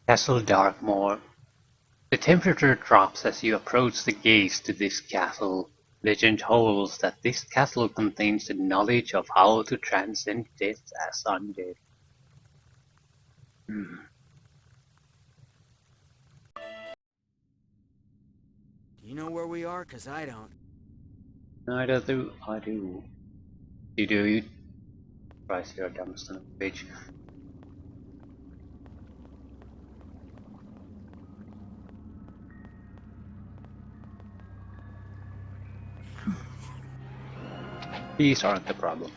Castle Darkmoor. The temperature drops as you approach the gates to this castle. Legend holds that this castle contains the knowledge of how to transcend death as undead. Hmm. Do you know where we are? 'Cause I don't. Neither do I do. You do you? Price your dumb son of a bitch. These aren't the problem.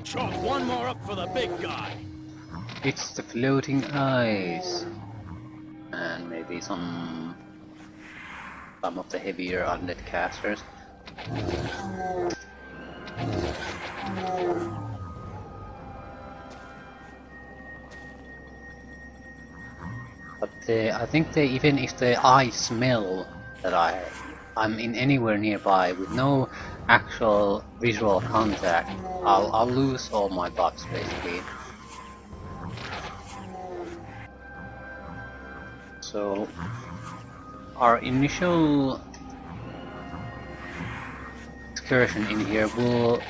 Chalk one more up for the big guy. It's the floating eyes. And maybe some of the heavier undead casters. But I think even if the eyes smell that I'm in anywhere nearby with no actual visual contact, I'll lose all my buffs basically. So our initial excursion in here will...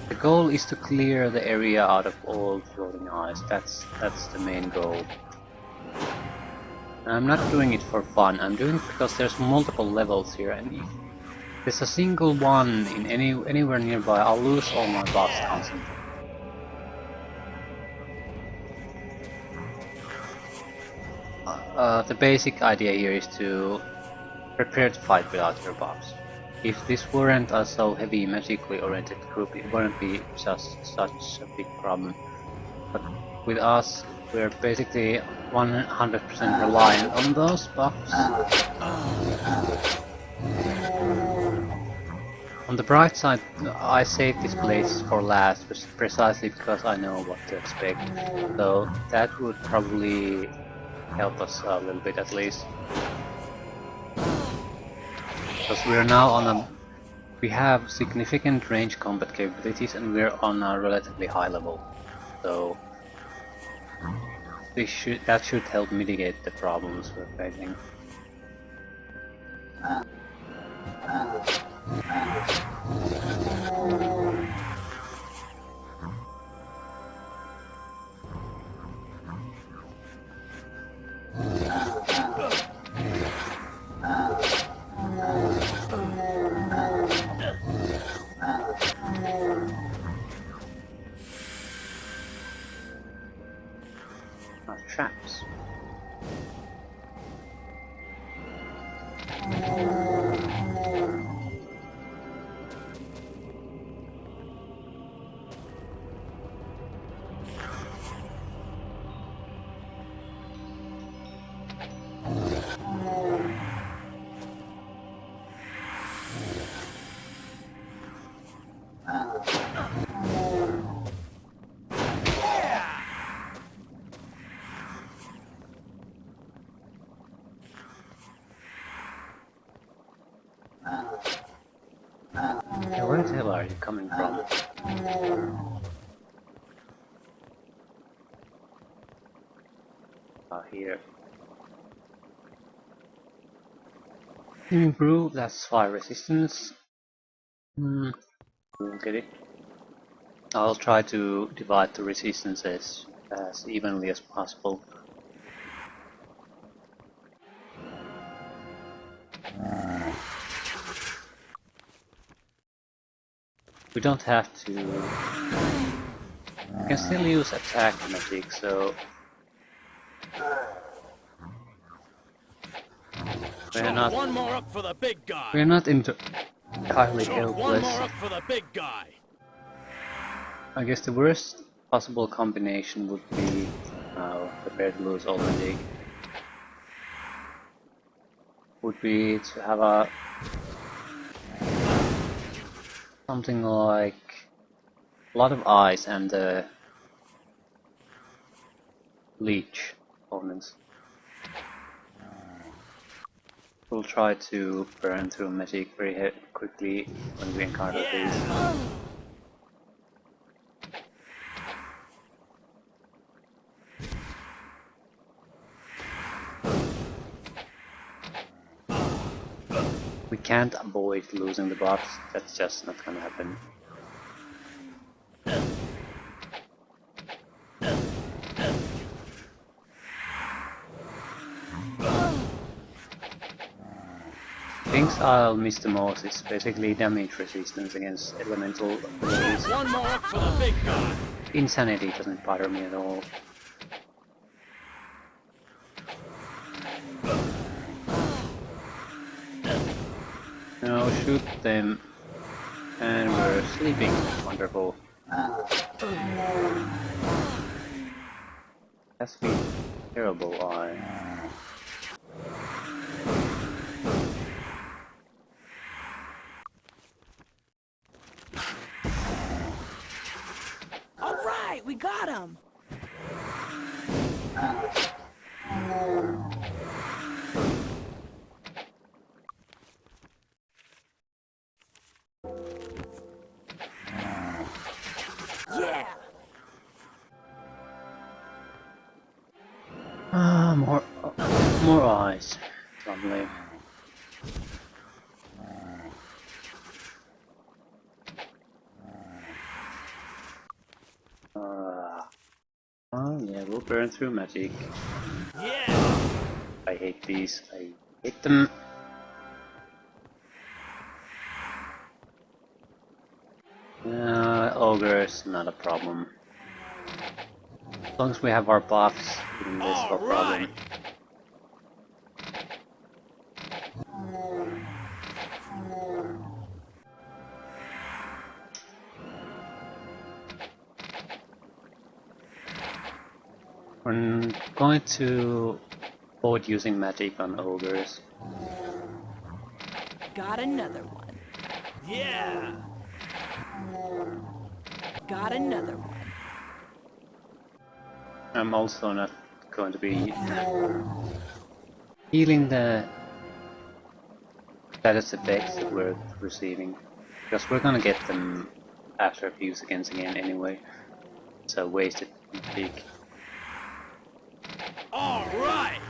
The goal is to clear the area out of all floating eyes. That's the main goal. And I'm not doing it for fun. I'm doing it because there's multiple levels here, and if there's a single one in anywhere nearby, I'll lose all my buffs constantly. The basic idea here is to prepare to fight without your buffs. If this weren't a so heavy magically oriented group, it wouldn't be just such a big problem. But with us, we're basically 100% reliant on those buffs. On the bright side, I saved this place for last precisely because I know what to expect. So that would probably help us a little bit at least. Because we're now on a... We have significant range combat capabilities and we're on a relatively high level. So that should help mitigate the problems we're facing. Traps. Yeah, where the hell are you coming from? Here. Improve, that's fire resistance. We'll get it. I'll try to divide the resistances as evenly as possible. We don't have to... We can still use attack magic, so... We're not... One more up for the big guy. We're not entirely helpless. One more up for the big guy. I guess the worst possible combination would be... prepare to lose all magic. Would be to have a... something like a lot of eyes and leech opponents. We'll try to burn through magic very quickly when we encounter these. can't avoid losing the buffs, that's just not gonna happen. Things I'll miss the most is basically damage resistance against elemental abilities. One more up for the big guy. Insanity doesn't bother me at all. Now shoot them. And we're sleeping. Wonderful. That's been terrible, All right, we got him. Yeah. More eyes. Lovely. Oh yeah, we'll burn through magic. Yeah. I hate these. I hate them. Ogres, not a problem. As long as we have our buffs, even less of a problem. We're going to avoid using magic on ogres. Got another one. Yeah. Got another one. I'm also not going to be healing the status effects that we're receiving, because we're gonna get them after a few seconds again anyway. It's a wasted peak. Alright!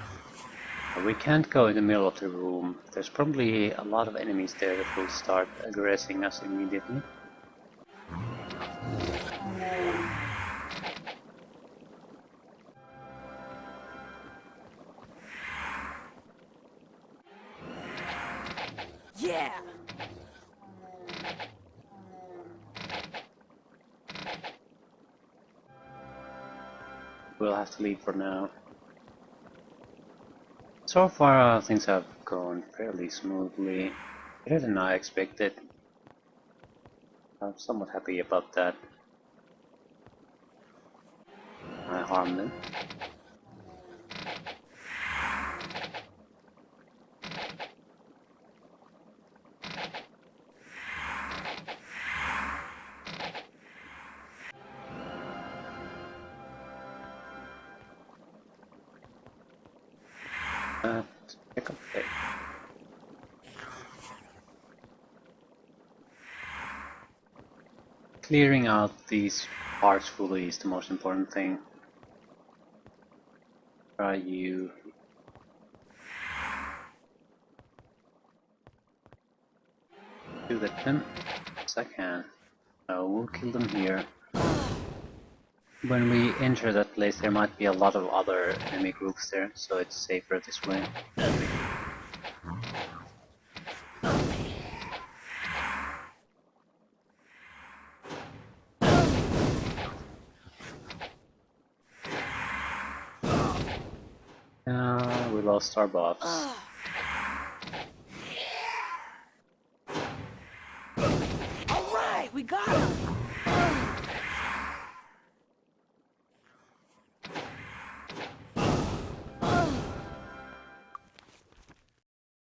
We can't go in the middle of the room. There's probably a lot of enemies there that will start aggressing us immediately. Yeah. We'll have to leave for now. So far things have gone fairly smoothly, better than I expected. I'm somewhat happy about that. I harmed them. Pick up there. Clearing out these parts fully is the most important thing. Try you. Do that them as I can. We'll kill them here. When we enter that place there might be a lot of other enemy groups there, so it's safer this way. We lost our buffs. All right, we got him.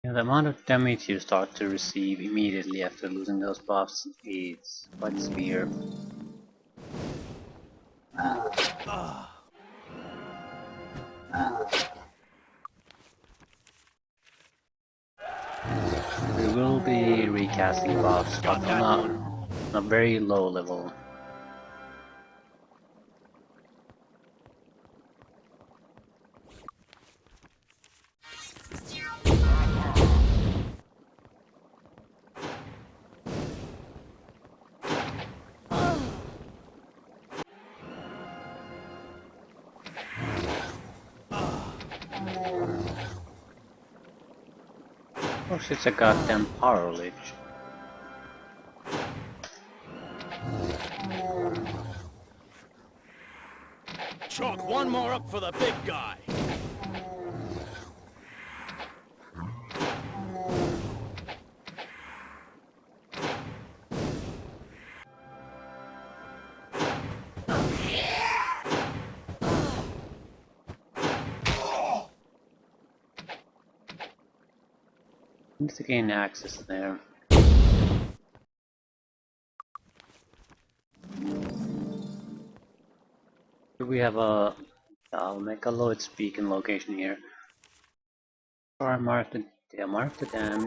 Yeah, the amount of damage you start to receive immediately after losing those buffs is quite severe. We will be recasting buffs, but on a very low level. course it's a goddamn power lich. Chalk one more up for the big guy. Need to gain access there. Do we have a Megaloid speaking location here? Or I marked it. Yeah, marked it down.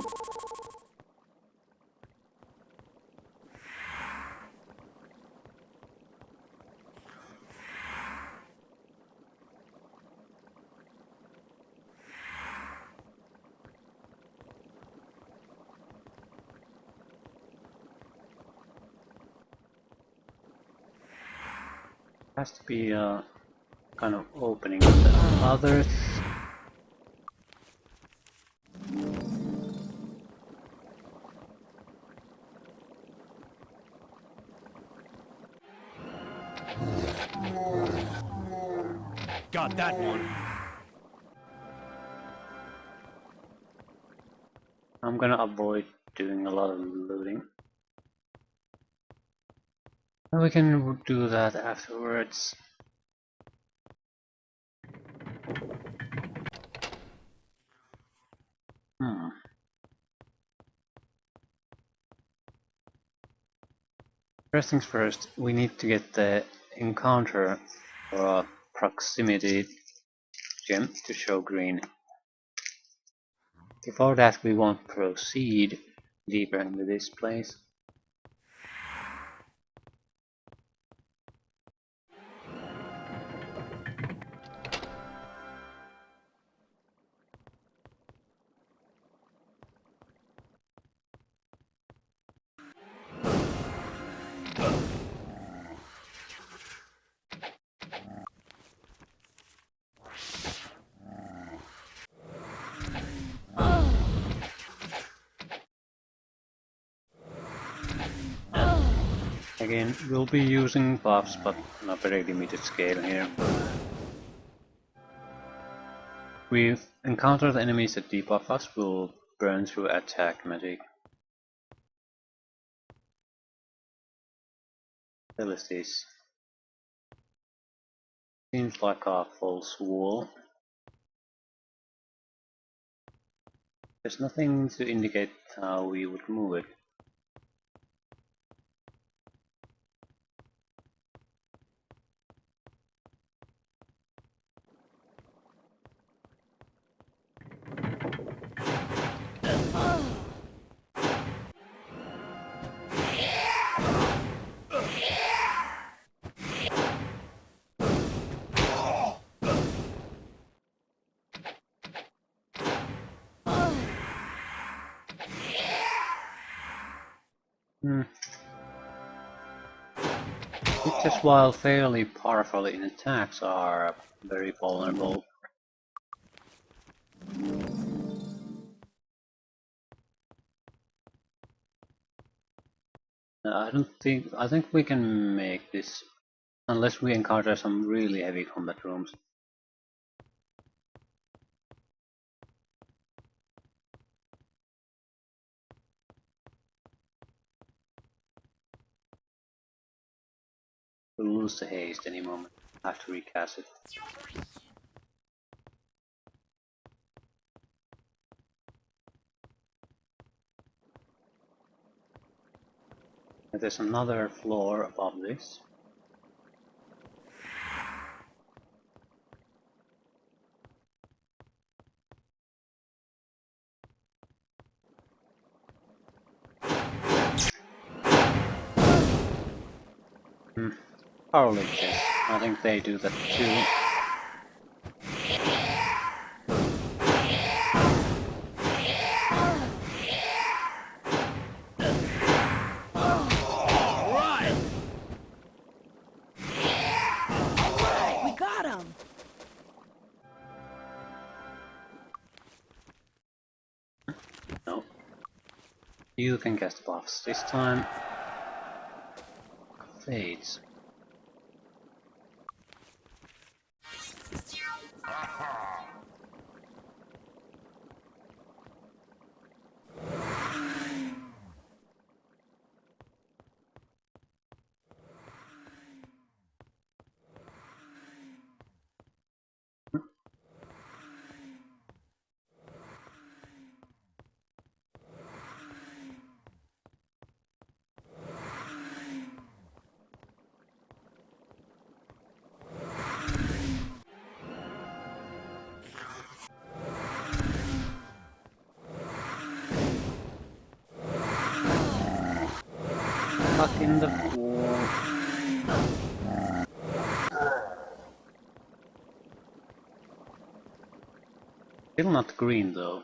Has to be a kind of opening on the others. Got that one. I'm gonna avoid doing a lot of looting. And we can do that afterwards. First things first, we need to get the encounter or a proximity gem to show green. Before that, we won't proceed deeper into this place. Again, we'll be using buffs, but on a very limited scale here. We've encountered enemies that debuff us, we'll burn through attack magic. What is this? Seems like a false wall. There's nothing to indicate how we would move it. Witches, while fairly powerful in attacks, are very vulnerable. I think we can make this, unless we encounter some really heavy combat rooms. We'll lose the haste any moment. I have to recast it. And there's another floor above this. Power leeches. I think they do that too. Right. We got him. No. You can cast buffs. This time fades. Stuck in the wall. Still not green though.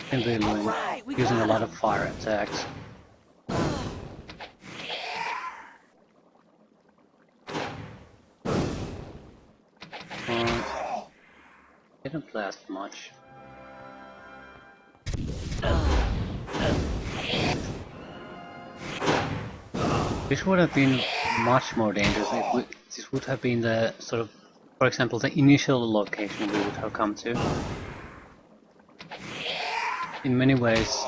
And they're Alright, we using a got lot him. of fire attacks. Didn't last much. This would have been much more dangerous if this would have been the sort of, for example, the initial location we would have come to. In many ways,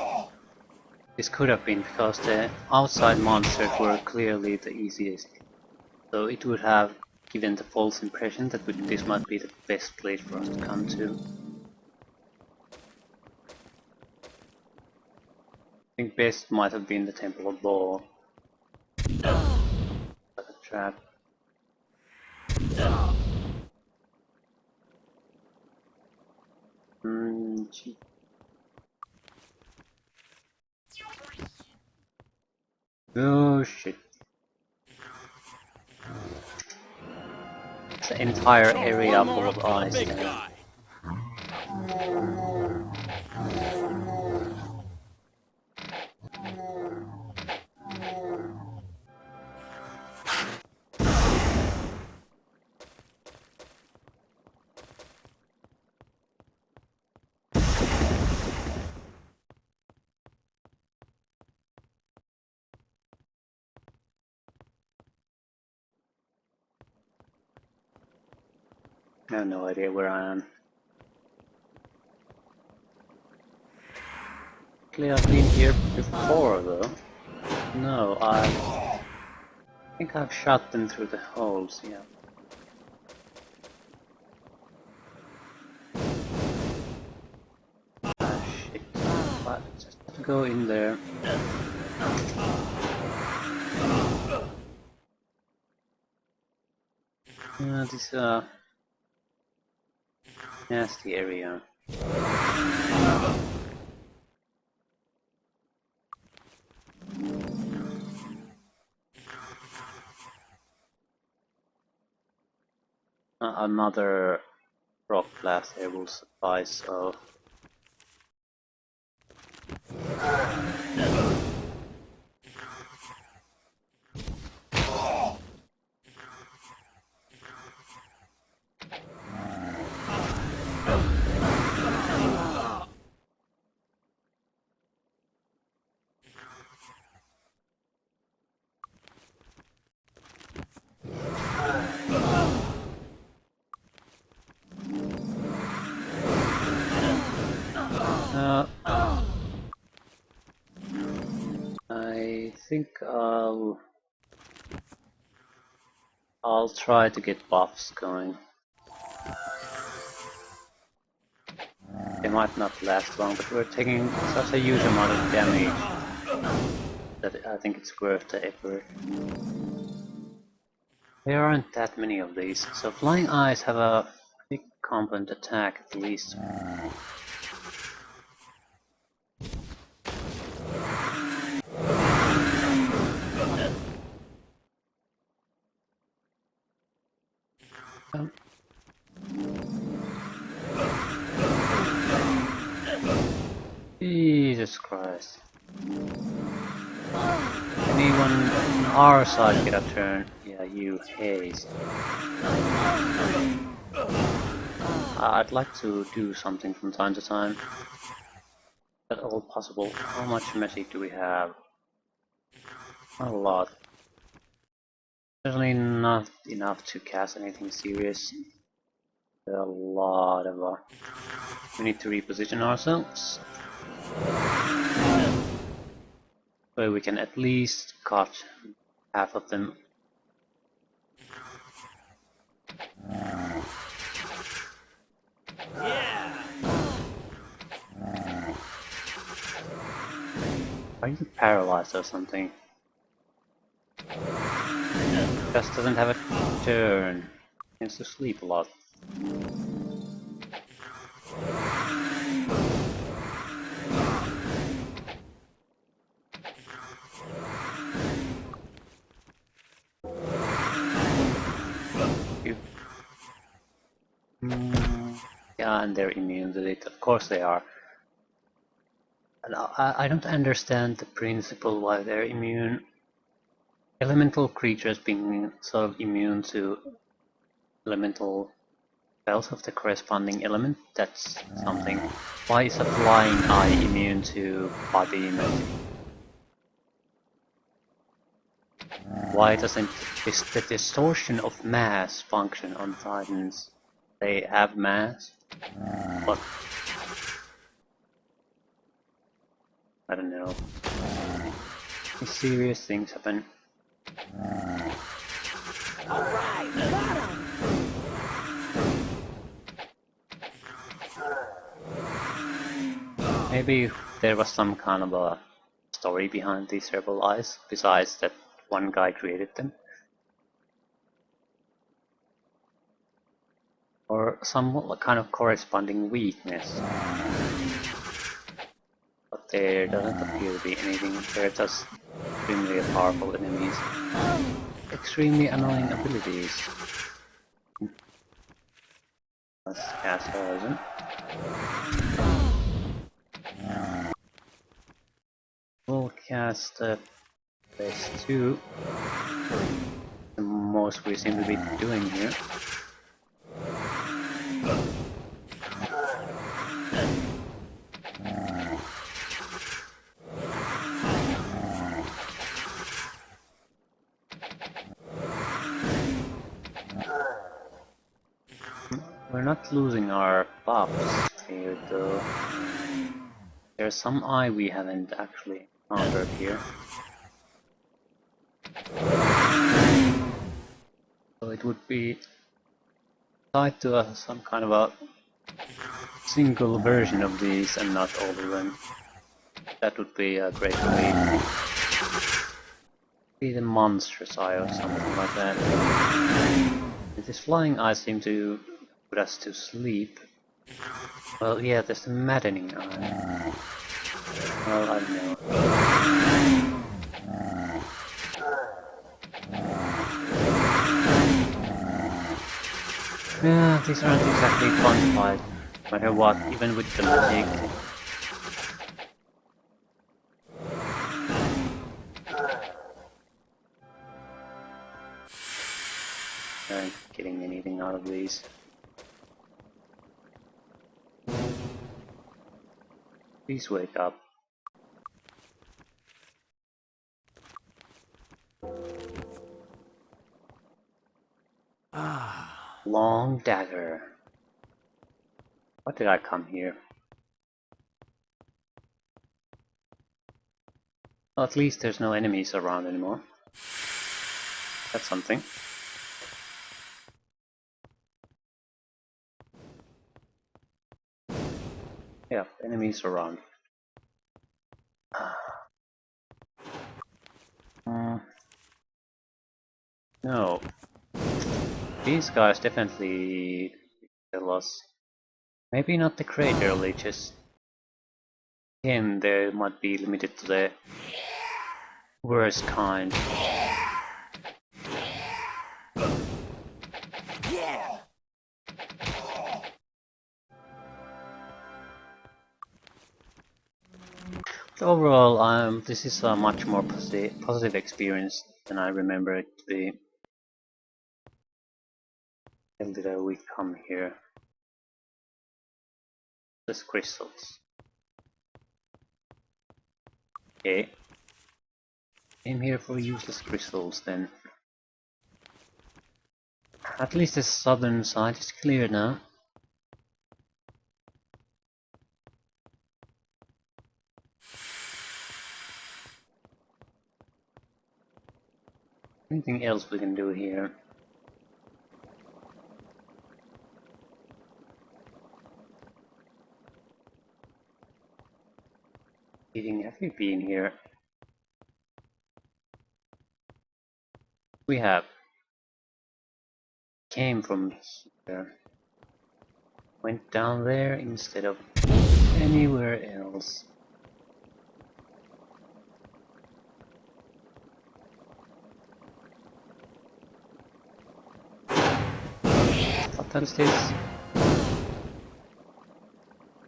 this could have been because the outside monsters were clearly the easiest. So it would have given the false impression that this might be the best place for us to come to. I think best might have been the Temple of Ball. Like a trap. Gee. Oh shit. It's the entire Chalk area one full more of up for the ice big there. guy. I have no idea where I am. Actually, I've been here before though. No, I think I've shot them through the holes, yeah. Ah shit. But just have to go in there. This nasty area. Another rock blast here will suffice, so... I think I'll try to get buffs going. They might not last long, but we're taking such a huge amount of damage that I think it's worth the effort. There aren't that many of these, so flying eyes have a big compound attack at least. Jesus Christ. Anyone on our side get a turn? Yeah, you haze. I'd like to do something from time to time. At all possible. How much magic do we have? Not a lot. Certainly not enough to cast anything serious. There are a lot of... we need to reposition ourselves. So we can at least cut half of them. Yeah. Are you paralyzed or something? Just doesn't have a turn. Tends to sleep a lot. Yeah, and they're immune to it. Of course they are. And I don't understand the principle why they're immune. Elemental creatures being sort of immune to elemental spells of the corresponding element, that's something. Why is a flying eye immune to body magic? Why doesn't the distortion of mass function on Titans? They have mass, but I don't know. Serious things happen. Alright, we got him! Maybe there was some kind of a story behind these rebel eyes, besides that one guy created them. Or some kind of corresponding weakness. But there doesn't appear to be anything. They're just extremely powerful enemies. Extremely annoying abilities. Let's cast Horizon. We'll cast phase 2. The most we seem to be doing here. We're not losing our buffs here though. There's some eye we haven't actually encountered here. So it would be tied to some kind of a single version of these and not all of them. That would be a great relief. Be the monstrous eye or something like that. This flying eye seems to put us to sleep. Well, yeah, there's the maddening eye. Well, I don't know. Yeah, these aren't exactly fun fight, no matter what, even with the magic. Aren't getting anything out of these. Please wake up. Long dagger. Why did I come here? Well, at least there's no enemies around anymore. That's something. Yeah, enemies around. No. These guys definitely kill us. Maybe not the crater leeches. Again, they might be limited to the worst kind. Overall, this is a much more positive experience than I remember it to be. How did we come here? Useless crystals. Okay. Came here for useless crystals then. At least the southern side is clear now. Anything else we can do here? Have we been here? We have. Came from here. Went down there instead of anywhere else. What else is this?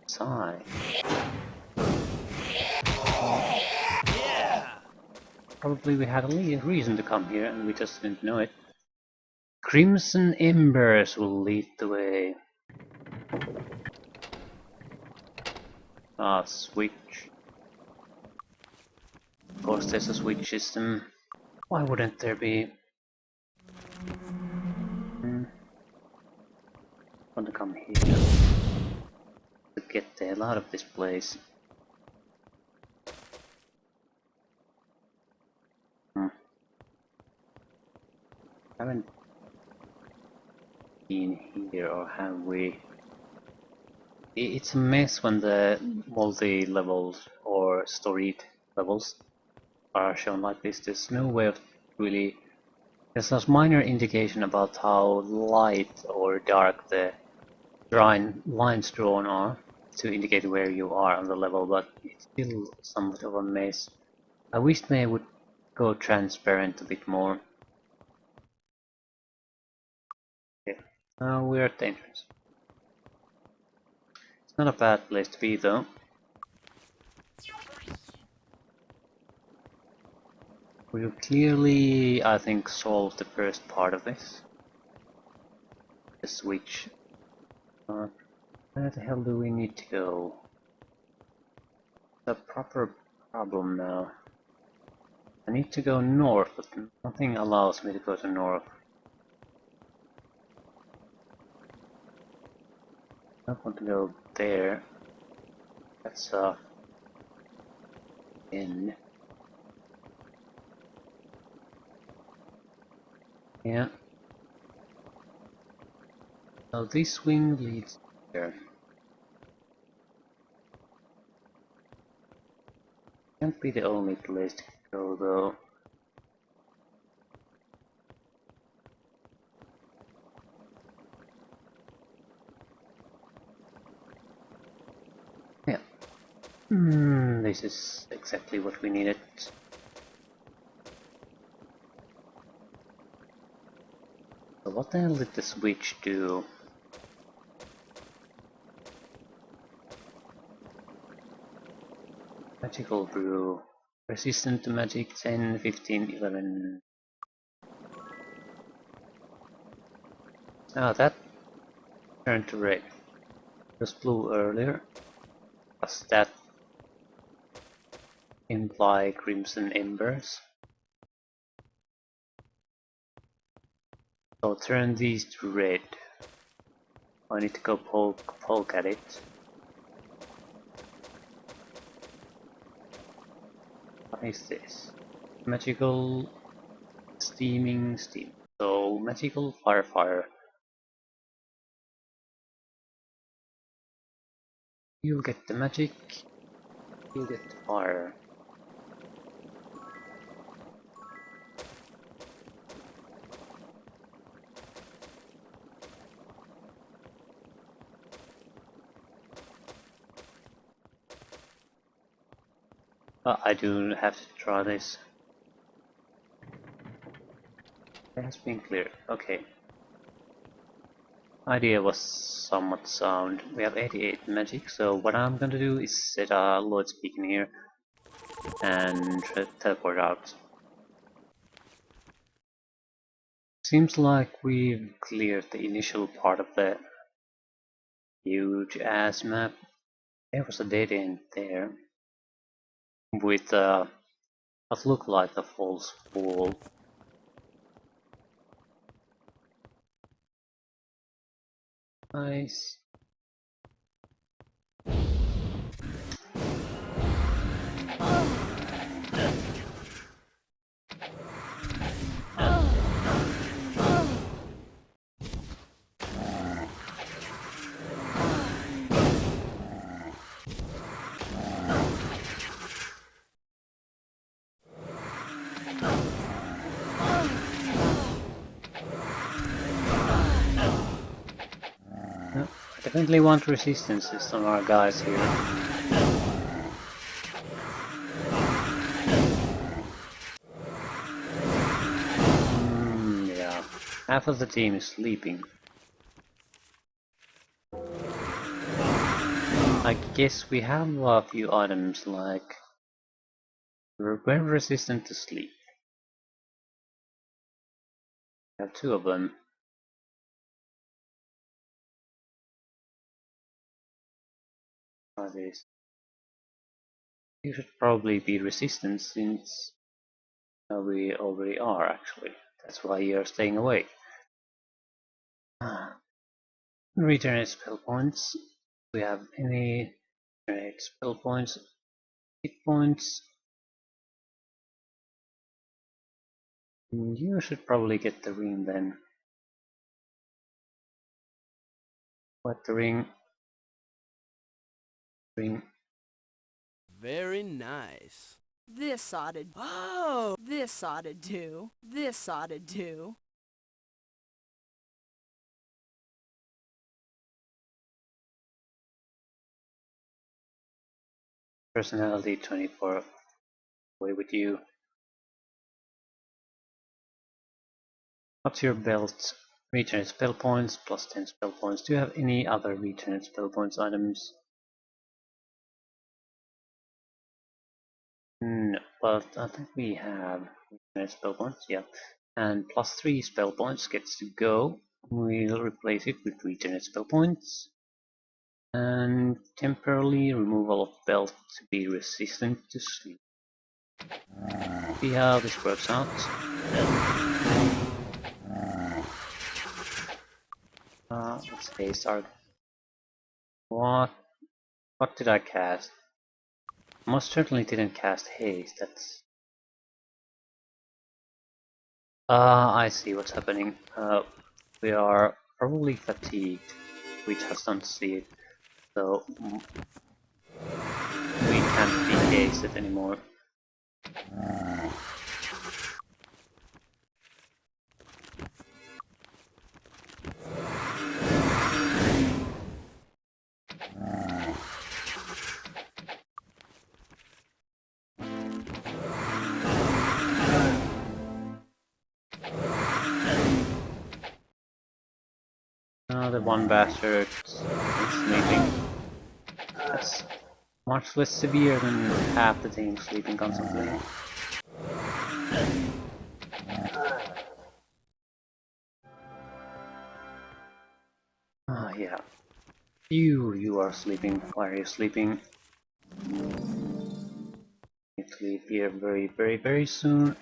Sigh. Yeah! Probably we had a reason to come here and we just didn't know it. Crimson Embers will lead the way. Ah, switch. Of course there's a switch system. Why wouldn't there be? Want to come here to get the hell out of this place. Haven't been here, or have we? It's a mess when the multi-levels or storied levels are shown like this. There's no way of really. There's a minor indication about how light or dark the lines drawn are to indicate where you are on the level, but it's still somewhat of a mess. I wish they would go transparent a bit more. Okay, now we're at the entrance. It's not a bad place to be though. We'll clearly, I think, solve the first part of this. The switch. Where the hell do we need to go? The proper problem now. I need to go north, but nothing allows me to go to north. I don't want to go there. That's in. Yeah. So this wing leads there. Can't be the only place to go though. Yeah. This is exactly what we needed. So what the hell did the switch do? Magical brew. Resistant to magic 10, 15, 11. Ah, that turned to red. It was blue earlier. Does that imply crimson embers? So turn these to red. I need to go poke at it. What is this? Magical steaming steam. So magical fire. You get the magic, you get the fire. I do have to try this. It has been cleared. Okay. Idea was somewhat sound. We have 88 magic, so what I'm gonna do is set a Lord's Beacon here. and teleport out. Seems like we've cleared the initial part of the huge ass map. There was a dead end there with what looked like a false wall. Nice. No, I definitely want resistances on our guys here. Yeah, half of the team is sleeping. I guess we have a few items like we're very resistant to sleep. We have two of them. Are these? You should probably be resistant since we already are actually. That's why you're staying away. Regenerate spell points. Do we have any regenerate spell points? Hit points. You should probably get the ring then. What the ring? Ring. Very nice. This ought to... Oh! This ought to do. This ought to do. Personality 24. Away with you. What's your belt? Regenerate spell points, plus 10 spell points. Do you have any other regenerate spell points items? No, but I think we have regenerate spell points, yeah. And plus 3 spell points gets to go. We'll replace it with regenerate spell points. And temporarily removal of belt to be resistant to sleep. See how this works out. Let's haste our... What did I cast? Most certainly didn't cast haste, that's... I see what's happening. We are probably fatigued. We just don't see it. So... we can't be hasted anymore. The one bastard is sleeping. That's much less severe than half the team sleeping constantly. Ah, yeah. You are sleeping. Why are you sleeping? Need to leave here very soon.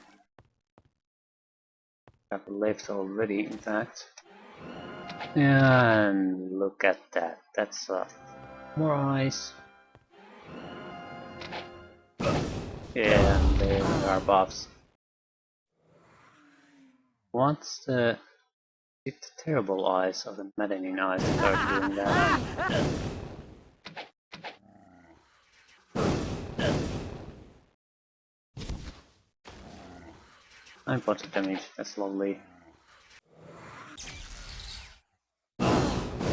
I've left already, in fact. And look at that. That's more eyes. Yeah, and there are buffs. What's the... if the terrible eyes or the maddening eyes start doing that? I'm points of damage, that's lovely.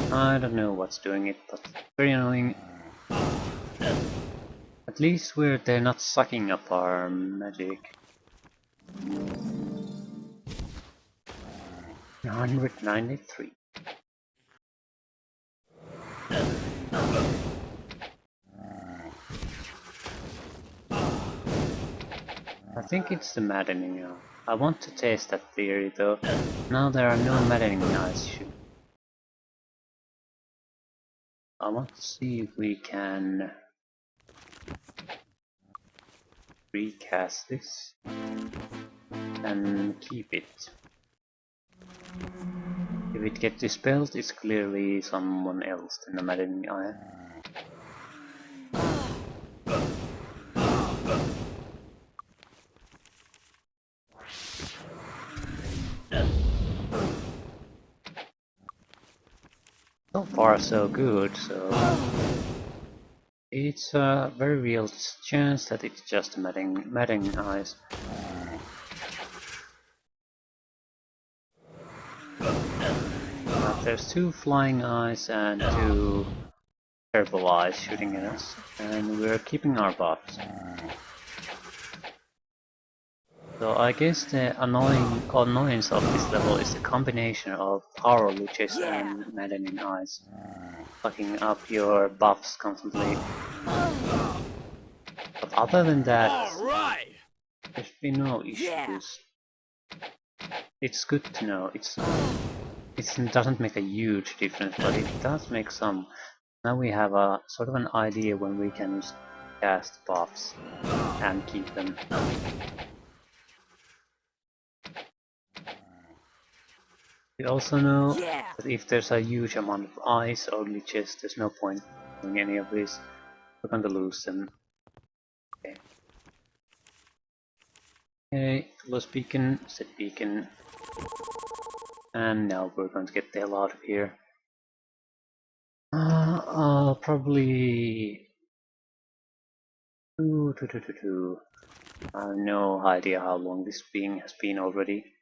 I don't know what's doing it, but very annoying. At least they're not sucking up our magic. 193. think it's the maddening eye. I want to test that theory though. Now there are no maddening eyes. I want to see if we can recast this and keep it. If it gets dispelled, it's clearly someone else than the maddening eye. So far so good, so it's a very real chance that it's just maddening eyes. But there's 2 flying eyes and 2 purple eyes shooting at us, and we're keeping our buffs. So I guess the annoyance of this level is the combination of power leeches and maddening eyes, fucking up your buffs constantly. But other than that, Alright! there's been no issues. It's good to know. It doesn't make a huge difference, but it does make some. Now we have a sort of an idea when we can cast buffs and keep them. We also know that if there's a huge amount of ice or leeches, there's no point doing any of this. We're going to lose them. Okay. Okay, close beacon, set beacon. And now we're going to get the hell out of here. I'll probably... I have no idea how long this being has been already.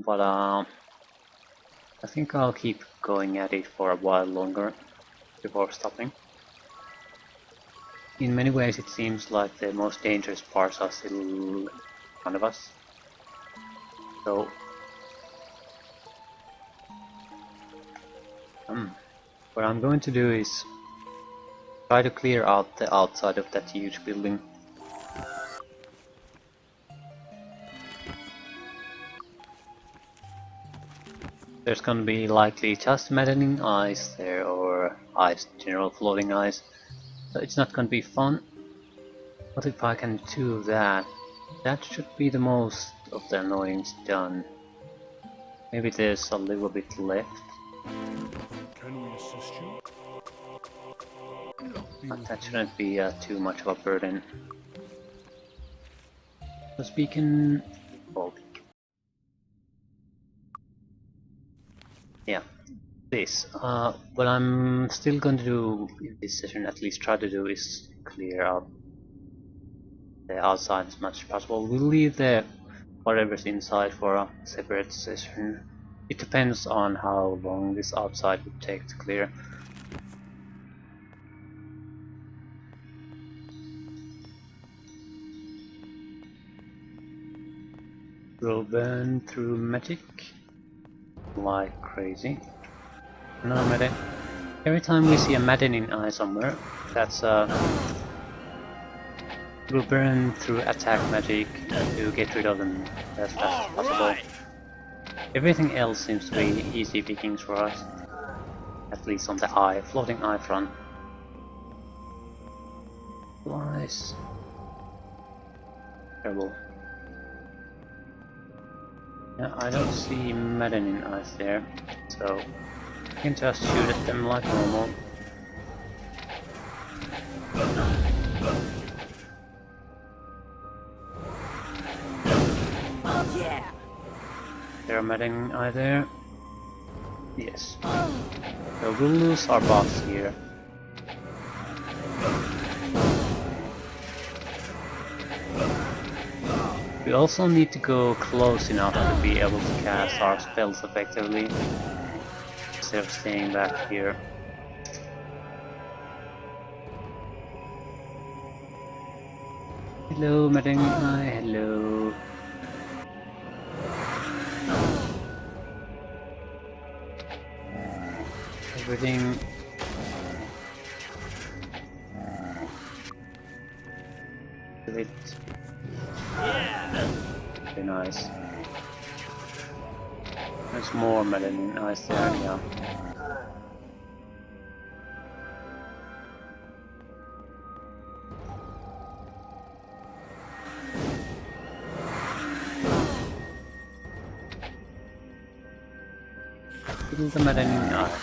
But I think I'll keep going at it for a while longer before stopping. In many ways it seems like the most dangerous parts are still in front of us. So what I'm going to do is try to clear out the outside of that huge building. There's gonna be likely just maddening eyes there, or eyes, general floating eyes. So it's not gonna be fun. But if I can do that, that should be the most of the annoyance done. Maybe there's a little bit left. Can we assist you? But that shouldn't be too much of a burden. So speaking... Oh, yeah, this. What I'm still going to do in this session, at least try to do, is clear out the outside as much as possible. We'll leave the whatever's inside for a separate session. It depends on how long this outside would take to clear. We'll burn through magic like crazy. Another medic. Every time we see a maddening eye somewhere, that's we'll burn through attack magic to get rid of them as fast as possible. Everything else seems to be easy pickings for us, at least on the eye, floating eye front. Nice. Terrible. Yeah, I don't see maddening eyes there, so I can just shoot at them like normal. There are maddening eye there. Yes. So we'll lose our buffs here. We also need to go close enough to be able to cast our spells effectively, instead of staying back here. Hello, maddening eye, hello. Everything. it. Yeah. Very nice. There's more maddening eyes there, yeah. Kill the maddening eye.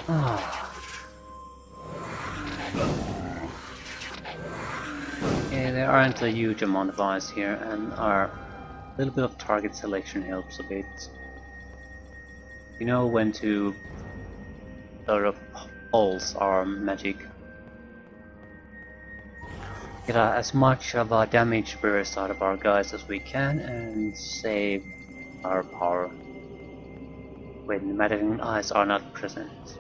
Ah. Okay, there aren't a huge amount of eyes here, and a little bit of target selection helps a bit. You know when to sort of pulse our magic. Get as much of a damage burst out of our guys as we can and save our power when maddening eyes are not present.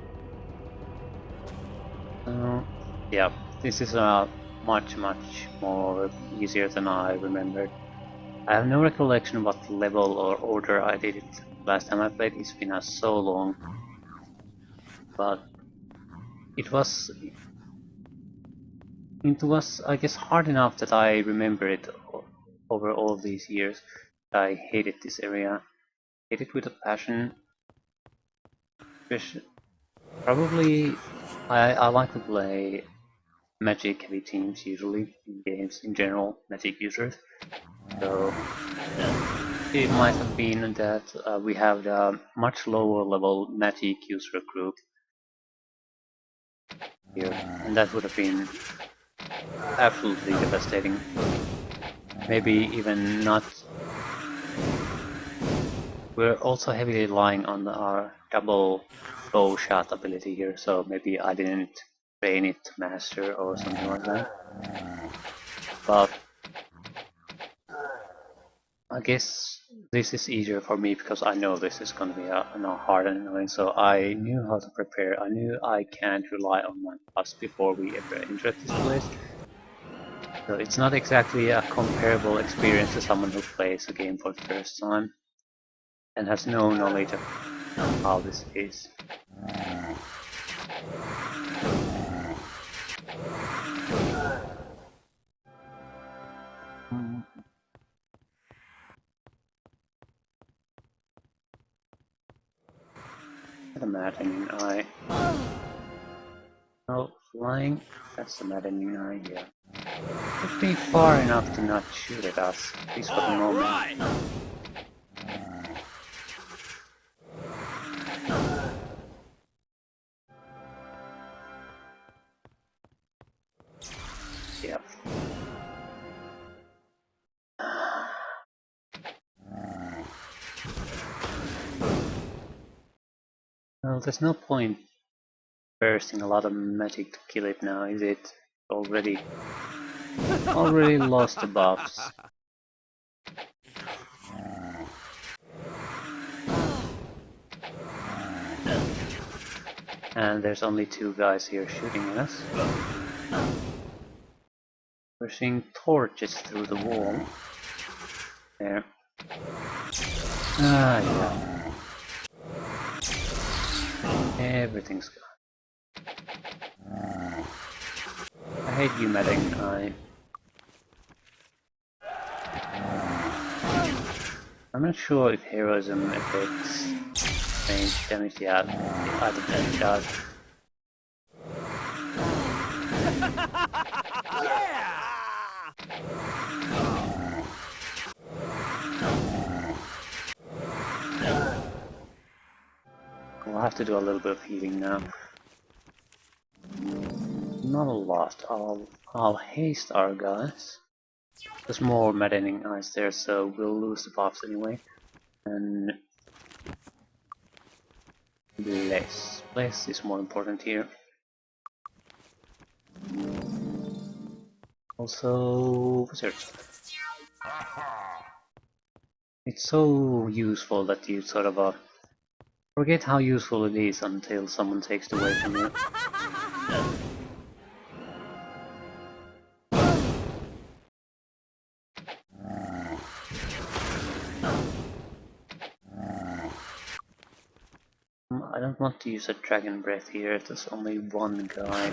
So yeah, this is much more easier than I remembered. I have no recollection what level or order I did it last time I played. It's been so long, but it was I guess hard enough that I remember it over all these years. I hated this area, hate it with a passion. Probably I like to play magic heavy teams usually in games in general, magic users. So it might have been that we have the much lower level magic user group here, and that would have been absolutely devastating. Maybe even not. We're also heavily relying on our double bow shot ability here, so maybe I didn't train it to master or something like that. But I guess this is easier for me because I know this is going to be hard and annoying, so I knew how to prepare. I knew I can't rely on my plus before we ever entered this place. So it's not exactly a comparable experience to someone who plays a game for the first time and has no knowledge of how this is. The maddening eye. Oh, flying. That's the maddening eye, yeah. Should be far enough to not shoot at us, at least for the moment. Right. Yeah. Well, there's no point bursting a lot of magic to kill it now, is it? Already lost the buffs. And there's only two guys here shooting at us. We're seeing torches through the wall. There. Ah, yeah. Everything's gone. I hate you, Madding. I'm not sure if heroism affects range damage. Yeah, I think that it does. Yeah. We'll have to do a little bit of healing now. Not a lot. I'll haste our guys. There's more maddening eyes there, so we'll lose the buffs anyway. And less is more important here. Also, wizards. It's so useful that you sort of forget how useful it is until someone takes it away from you. I don't want to use a dragon breath here, there's only one guy.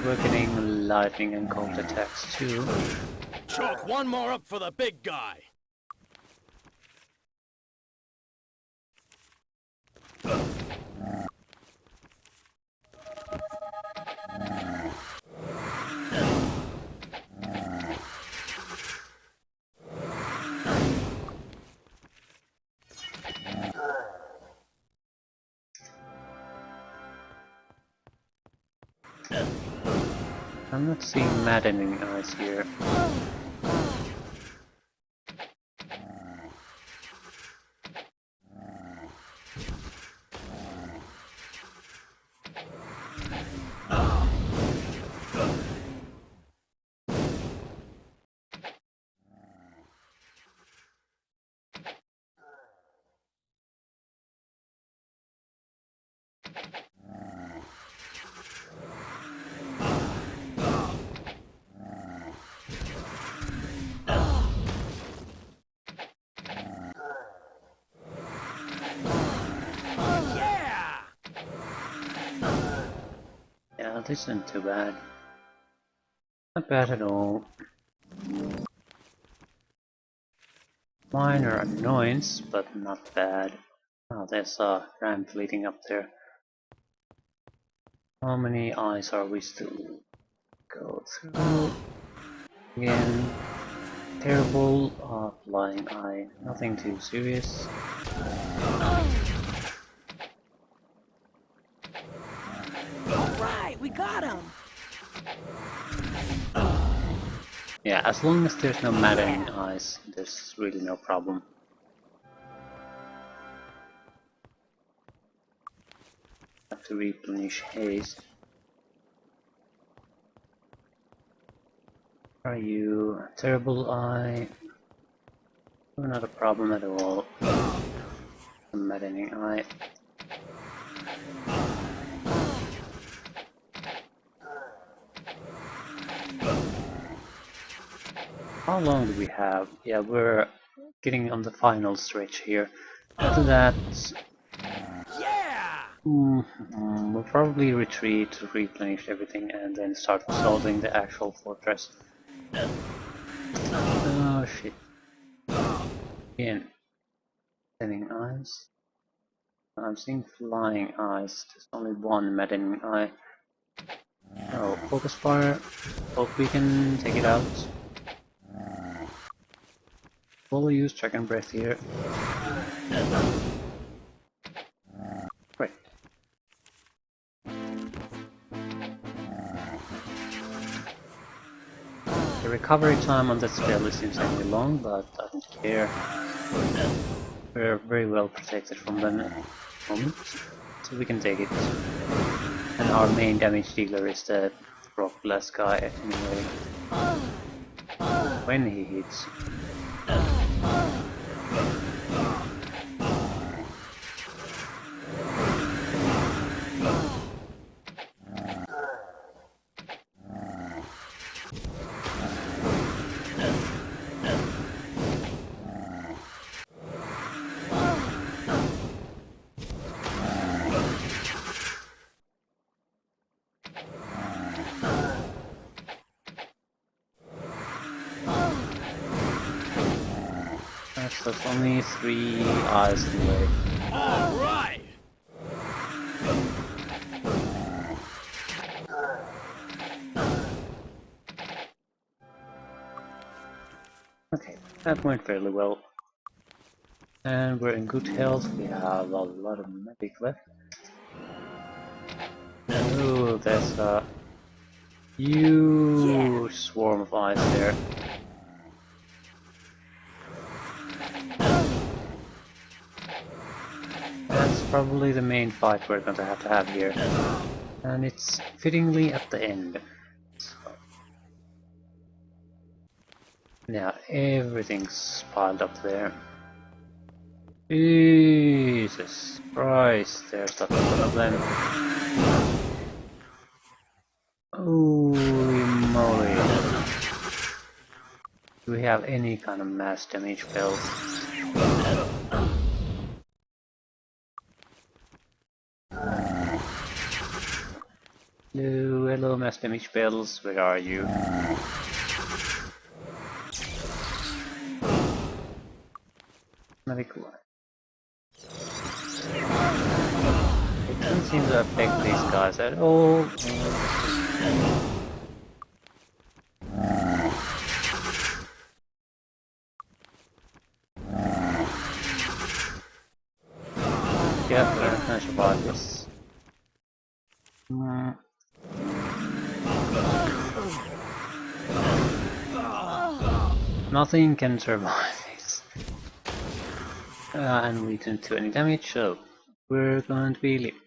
We're getting lightning and cold attacks too. Chalk one more up for the big guy. I'm not seeing maddening eyes here. Yeah! Yeah, this isn't too bad. Not bad at all. Minor annoyance, but not bad. Oh, there's a ramp leading up there. How many eyes are we still go through? Again, terrible flying eye. Nothing too serious. Alright, we got him! Yeah, as long as there's no maddening eyes, there's really no problem. Have to replenish haste. Are you terrible eye? Not a problem at all. A maddening eye. How long do we have? Yeah, we're getting on the final stretch here. After that, Yeah! we'll probably retreat, replenish everything, and then start assaulting the actual fortress. Oh shit. Again. Maddening eyes. I'm seeing flying eyes. There's only one maddening eye. Oh, focus fire. Hope we can take it out. We'll use dragon breath here. Great. The recovery time on that spell is insanely long, but I don't care. We're very well protected from them at the moment, so we can take it. And our main damage dealer is the rock glass guy anyway. When he hits. There's only 3 eyes in the way. Alright! Okay, that went fairly well. And we're in good health, we have a lot of magic left. Oh, there's a huge swarm of eyes there. That's probably the main fight we're going to have here. And it's fittingly at the end. So, yeah, everything's piled up there. Jesus Christ, there's a lot of them. Holy moly. Do we have any kind of mass damage belts? Hello mass damage bells, where are you? Medical. It doesn't seem to affect these guys at all. Yeah, we're gonna survive this. Nothing can survive this. And we didn't do any damage, so we're going to be leaving.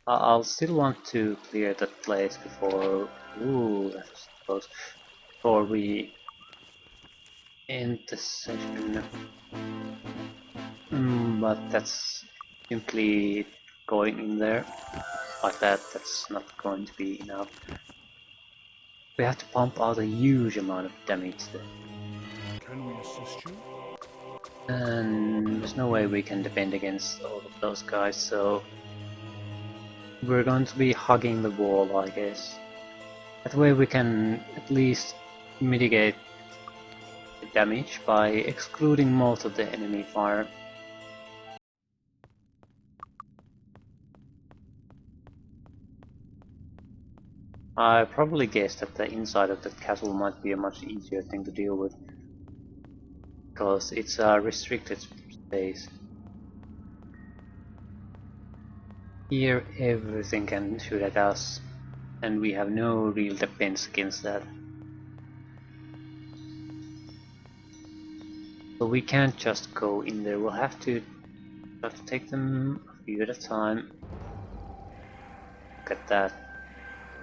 I'll still want to clear that place before... Ooh, that's close. Before we end the session. But that's simply going in there like that, that's not going to be enough. We have to pump out a huge amount of damage there. Can we assist you? And there's no way we can defend against all of those guys, so we're going to be hugging the wall, I guess. That way we can at least mitigate the damage by excluding most of the enemy fire. I probably guessed that the inside of the castle might be a much easier thing to deal with, because it's a restricted space. Here everything can shoot at us, and we have no real defense against that. So we can't just go in there, we'll have to take them a few at a time. Look at that.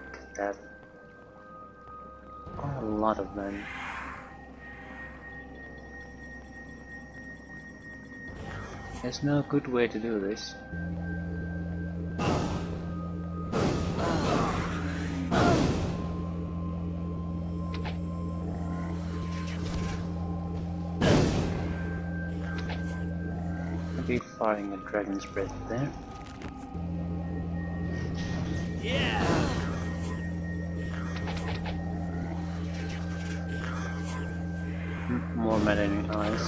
Look at that. Oh, a lot of them. There's no good way to do this. Be firing a dragon's breath there. Yeah! More maddening eyes.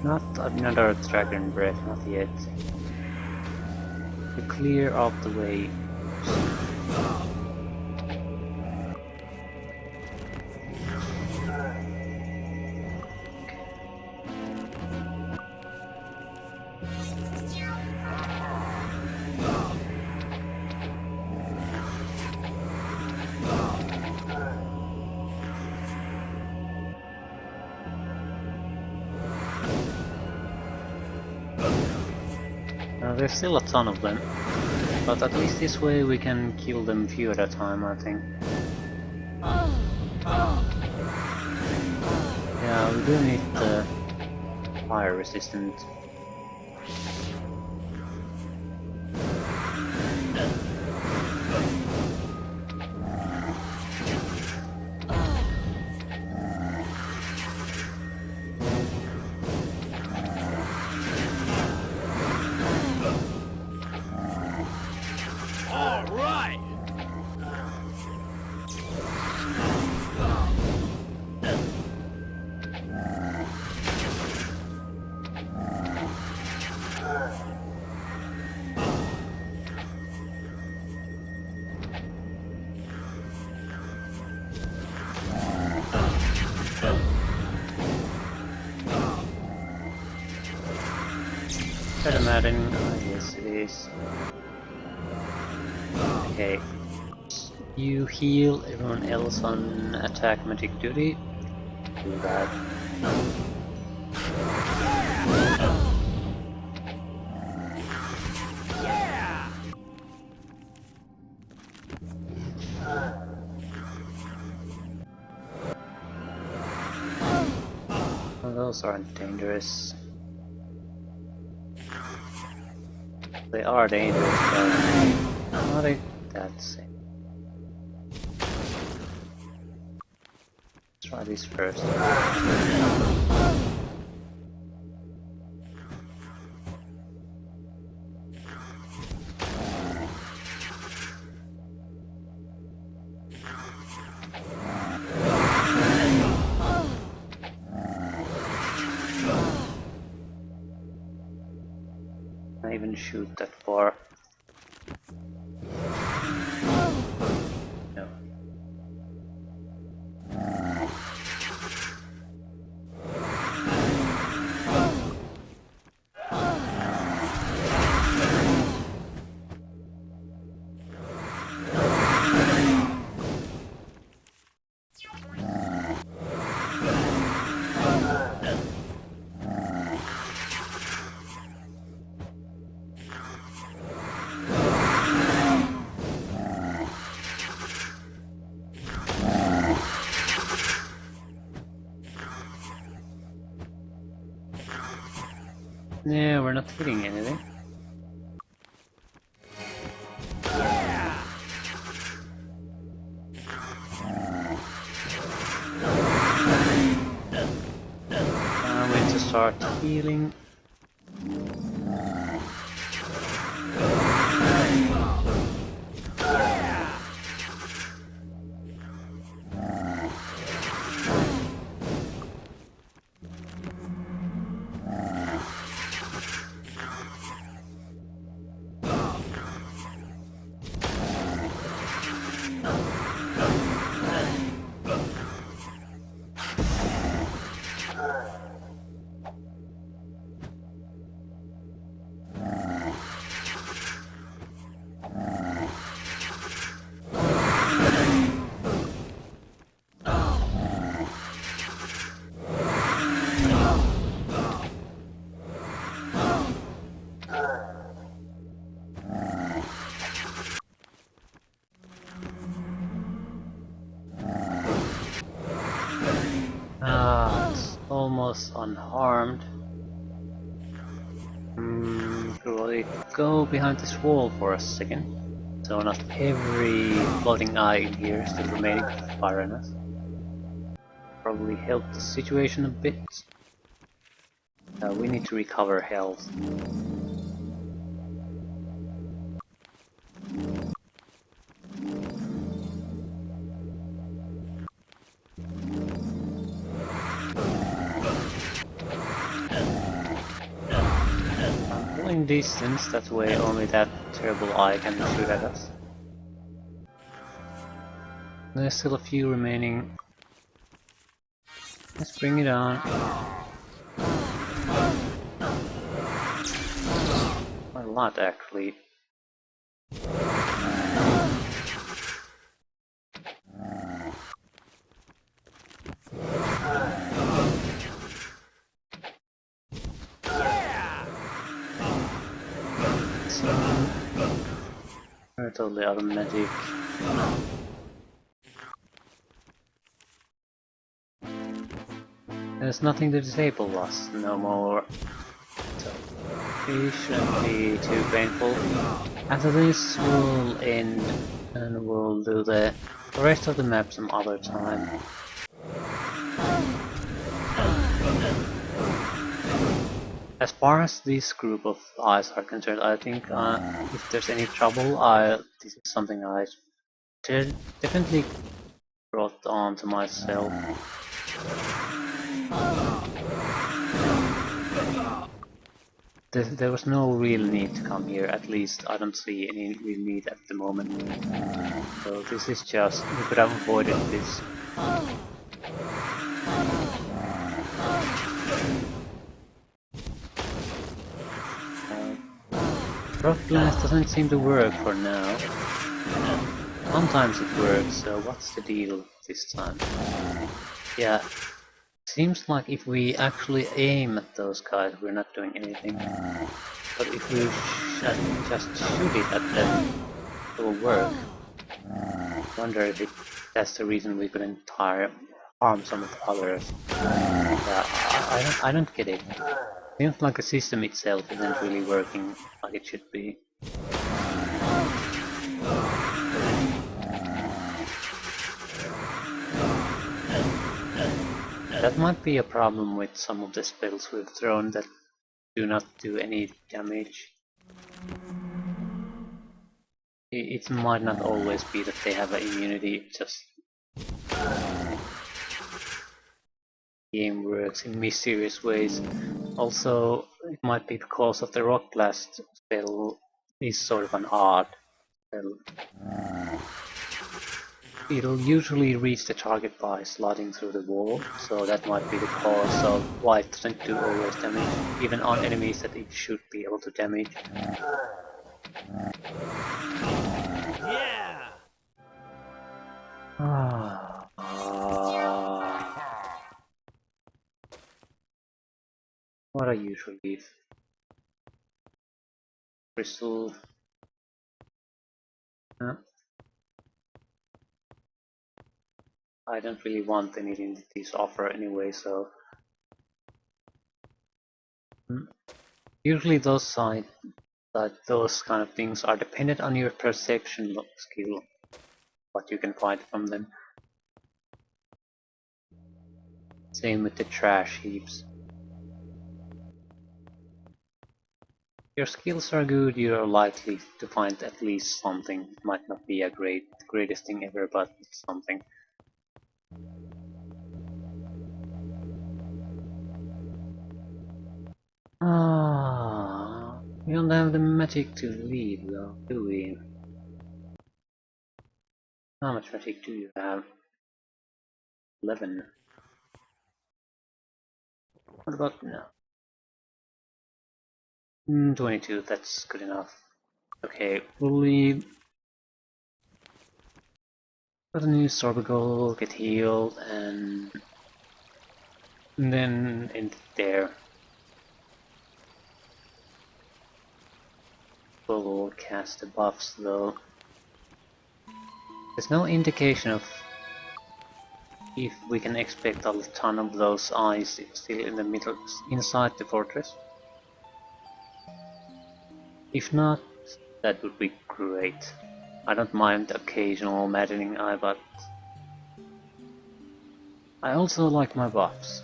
Not another dragon breath, not yet. To clear out the way. There's still a ton of them, but at least this way we can kill them few at a time, I think. Yeah, we do need the fire resistant. Madden, yes it is. Okay. You heal everyone else on attack magic duty. Do that. Those aren't dangerous. They are dangerous, but not that safe. Let's try this first. I even shoot that far. No. Yeah, we're not hitting anything. I'm going to start healing. It's almost unharmed. Probably go behind this wall for a second, so not every floating eye in here is still remaining far enough. Probably help the situation a bit. We need to recover health. In distance, that way only that terrible eye can shoot at us. There's still a few remaining. Let's bring it on. Quite a lot actually. We're totally out of magic. There's nothing to disable us no more. So it shouldn't be too painful. After this we'll end and we'll do the rest of the map some other time. As far as this group of eyes are concerned, I think if there's any trouble, this is something I definitely brought on to myself. There was no real need to come here, at least I don't see any real need at the moment. So this is just, we could have avoided this. Rock Blast doesn't seem to work for now. Sometimes it works, so what's the deal this time? Yeah, seems like if we actually aim at those guys, we're not doing anything. But if we just shoot it at them, it will work. Wonder if that's the reason we couldn't harm some of the others. Yeah, I don't get it. Seems like the system itself isn't really working like it should be. That might be a problem with some of the spells we've thrown that do not do any damage. It might not always be that they have an immunity, just game works in mysterious ways. Also, it might be because of the Rock Blast spell is sort of an art spell. It'll usually reach the target by sliding through the wall, so that might be the cause of why it doesn't do always damage, even on enemies that it should be able to damage. Yeah! What I usually leave? Crystal. I don't really want anything that these offer anyway, so usually those those kind of things are dependent on your perception skill, what you can find from them. Same with the trash heaps. Your skills are good, you are likely to find at least something. It might not be a greatest thing ever, but it's something. We don't have the magic to leave though, do we? How much magic do you have? 11. What about now? 22, that's good enough. Okay, we'll leave. Got a new Sorbigal, get healed, and then in there. We'll cast the buffs though. There's no indication of if we can expect a ton of those eyes still in the middle, inside the fortress. If not, that would be great. I don't mind the occasional maddening eye, but I also like my buffs.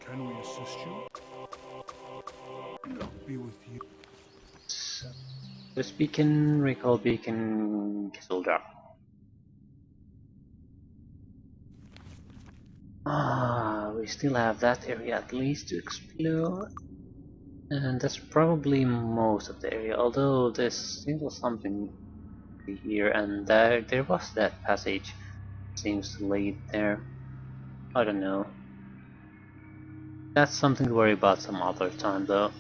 Can we assist you? I'll be with you. This beacon, recall beacon, Kisilдар. We still have that area at least to explore. And that's probably most of the area, although there's still something here, and there was that passage. Seems to lead there. I don't know. That's something to worry about some other time though.